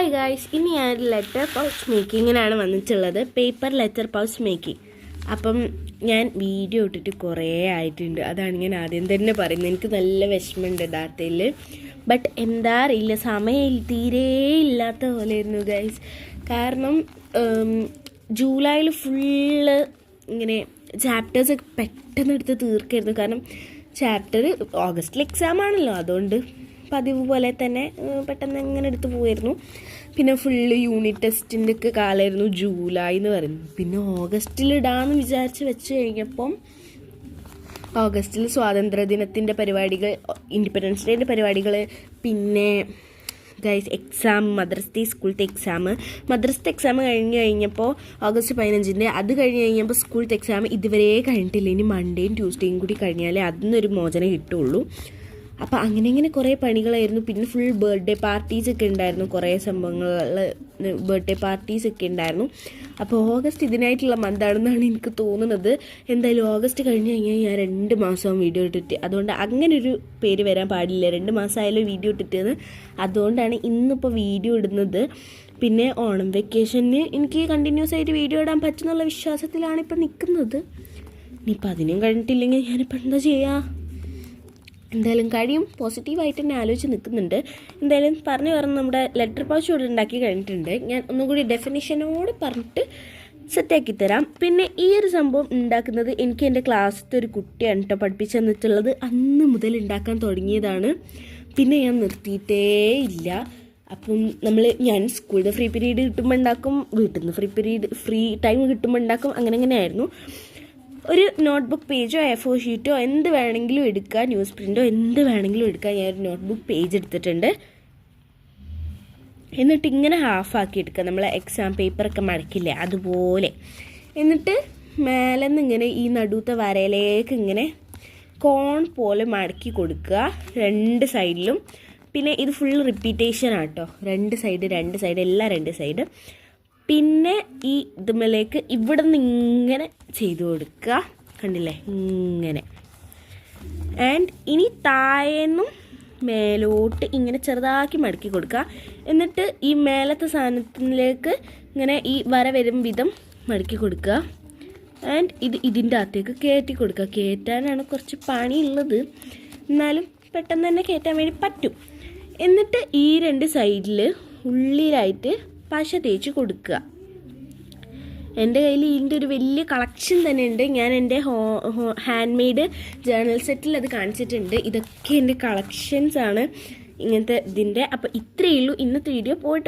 Hi guys, ഇനി ഞാൻ letter pouch മേക്കിങ്ങിനാണ് വന്നിട്ടുള്ളത്. Paper letter pouch making. അപ്പം ഞാൻ വീഡിയോ ഇട്ടിട്ട് കുറേ ആയിട്ടുണ്ട്. അതാണ് ഞാൻ ആദ്യം തന്നെ പറയുന്നത്. എനിക്ക് നല്ല വിഷമമുണ്ട് ഡാറ്റയിൽ. ബട്ട് എന്താ അറിയില്ല, സമയം തീരെ ഇല്ലാത്ത പോലെയായിരുന്നു ഗായ്സ്. കാരണം ജൂലൈയിൽ ഫുള്ള് ഇങ്ങനെ ചാപ്റ്റേഴ്സൊക്കെ പെട്ടെന്ന് എടുത്ത് തീർക്കായിരുന്നു. കാരണം ചാപ്റ്റർ ഓഗസ്റ്റിൽ എക്സാം ആണല്ലോ, അതുകൊണ്ട് പതിവ് പോലെ തന്നെ പെട്ടെന്ന് എങ്ങനെ എടുത്ത് പോയിരുന്നു. പിന്നെ ഫുള്ള് യൂണിറ്റ് ടെസ്റ്റിൻ്റെ ഒക്കെ കാലമായിരുന്നു ജൂലൈ എന്ന് പറയുന്നത്. പിന്നെ ഓഗസ്റ്റിൽ ഇടാമെന്ന് വിചാരിച്ച് വെച്ച് കഴിഞ്ഞപ്പം ഓഗസ്റ്റിൽ സ്വാതന്ത്ര്യദിനത്തിൻ്റെ പരിപാടികൾ, ഇൻഡിപെൻഡൻസ് ഡേൻ്റെ പരിപാടികൾ, പിന്നെ ഗൈസ് എക്സാം, മദ്രസത്തെ സ്കൂളത്തെ എക്സാം. മദ്രസത്തെ എക്സാം കഴിഞ്ഞപ്പോൾ ഓഗസ്റ്റ് 15 അത് കഴിഞ്ഞ് കഴിഞ്ഞപ്പോൾ സ്കൂളത്തെ എക്സാം ഇതുവരെ കഴിഞ്ഞിട്ടില്ല. ഇനി മൺഡേയും ട്യൂസ്ഡേയും കൂടി കഴിഞ്ഞാലേ അതിനൊരു മോചനം കിട്ടുള്ളൂ. അപ്പോൾ അങ്ങനെ കുറേ പണികളായിരുന്നു. പിന്നെ ഫുൾ ബർത്ത്ഡേ പാർട്ടീസൊക്കെ ഉണ്ടായിരുന്നു, കുറേ സംഭവങ്ങൾ, ബർത്ത്ഡേ പാർട്ടീസൊക്കെ ഉണ്ടായിരുന്നു. അപ്പോൾ ഓഗസ്റ്റ് ഇതിനായിട്ടുള്ള മന്താണെന്നാണ് എനിക്ക് തോന്നുന്നത്. എന്തായാലും ഓഗസ്റ്റ് കഴിഞ്ഞ് കഴിഞ്ഞാൽ ഞാൻ 2 മാസവും വീഡിയോ ഇട്ടിട്ട്, അതുകൊണ്ട് അങ്ങനൊരു പേര് വരാൻ പാടില്ല, 2 മാസമായാലും വീഡിയോ ഇട്ടിട്ടെന്ന്. അതുകൊണ്ടാണ് ഇന്നിപ്പോൾ വീഡിയോ ഇടുന്നത്. പിന്നെ ഓണം വെക്കേഷന് എനിക്ക് കണ്ടിന്യൂസ് ആയിട്ട് വീഡിയോ ഇടാൻ പറ്റുന്നുള്ള വിശ്വാസത്തിലാണ് ഇപ്പം നിൽക്കുന്നത്. ഇനിയിപ്പോൾ അതിനും കഴിഞ്ഞിട്ടില്ലെങ്കിൽ ഞാനിപ്പോൾ എന്താ ചെയ്യുക? എന്തായാലും കഴിയും, പോസിറ്റീവായിട്ട് തന്നെ ആലോചിച്ച് നിൽക്കുന്നുണ്ട്. എന്തായാലും പറഞ്ഞ് നമ്മുടെ ലെറ്റർ പൗച്ച് ഇവിടെ ഉണ്ടാക്കി കഴിഞ്ഞിട്ടുണ്ട്. ഞാൻ ഒന്നും കൂടി ഡെഫിനിഷനോട് പറഞ്ഞിട്ട് സെറ്റാക്കി തരാം. പിന്നെ ഈ ഒരു സംഭവം ഉണ്ടാക്കുന്നത് എനിക്ക് എൻ്റെ ക്ലാസ്സിലത്തെ ഒരു കുട്ടിയാണ് കേട്ടോ പഠിപ്പിച്ചു തന്നിട്ടുള്ളത്. അന്ന് മുതൽ ഉണ്ടാക്കാൻ തുടങ്ങിയതാണ്, പിന്നെ ഞാൻ നിർത്തിയിട്ടേ ഇല്ല. അപ്പം ഞാൻ സ്കൂളിൽ ഫ്രീ പീരീഡ് കിട്ടുമ്പോൾ ഉണ്ടാക്കും, വീട്ടിൽ നിന്ന് ഫ്രീ ടൈം കിട്ടുമ്പോൾ ഉണ്ടാക്കും. അങ്ങനെയായിരുന്നു. ഒരു നോട്ട്ബുക്ക് പേജോ A4 ഷീറ്റോ എന്ത് വേണമെങ്കിലും എടുക്കുക, ന്യൂസ് പ്രിൻ്റോ എന്ത് വേണമെങ്കിലും എടുക്കുക. ഞാനൊരു നോട്ട്ബുക്ക് പേജ് എടുത്തിട്ടുണ്ട്. എന്നിട്ട് ഇങ്ങനെ ഹാഫാക്കി എടുക്കുക, നമ്മൾ എക്സാം പേപ്പറൊക്കെ മടക്കില്ലേ അതുപോലെ. എന്നിട്ട് മേലെ നിന്ന് ഇങ്ങനെ ഈ നടുത്തെ വരയിലേക്ക് ഇങ്ങനെ കോൺ പോലെ മടക്കി കൊടുക്കുക 2 സൈഡിലും. പിന്നെ ഇത് ഫുൾ റിപ്പീറ്റേഷനാട്ടോ, 2 സൈഡ് എല്ലാ 2 സൈഡ്. പിന്നെ ഈ ഇതുമേലേക്ക് ഇവിടെ നിന്ന് ഇങ്ങനെ ചെയ്ത് കൊടുക്കുക, കണ്ടില്ലേ ഇങ്ങനെ. ആൻഡ് ഇനി താഴേന്നും മേലോട്ട് ഇങ്ങനെ ചെറുതാക്കി മടക്കി കൊടുക്കുക. എന്നിട്ട് ഈ മേലത്തെ സാധനത്തിലേക്ക് ഇങ്ങനെ ഈ വര വരും വിധം മടക്കി കൊടുക്കുക. ആൻഡ് ഇതിൻ്റെ അകത്തേക്ക് കയറ്റി കൊടുക്കുക. കയറ്റാനാണ് കുറച്ച് പണിയുള്ളത്, എന്നാലും പെട്ടെന്ന് തന്നെ കയറ്റാൻ വേണ്ടി പറ്റും. എന്നിട്ട് ഈ 2 സൈഡിൽ ഉള്ളിലായിട്ട് പശ തേച്ച് കൊടുക്കുക. എൻ്റെ കയ്യിൽ ഇതിൻ്റെ ഒരു വലിയ കളക്ഷൻ തന്നെ ഉണ്ട്. ഞാൻ എൻ്റെ ഹാൻഡ് മെയ്ഡ് ജേർണൽ സെറ്റിൽ അത് കാണിച്ചിട്ടുണ്ട്. ഇതൊക്കെ എൻ്റെ കളക്ഷൻസ് ആണ് ഇങ്ങനത്തെ ഇതിൻ്റെ. അപ്പോൾ ഇത്രയേ ഉള്ളൂ ഇന്നത്തെ വീഡിയോ. പോയിട്ട്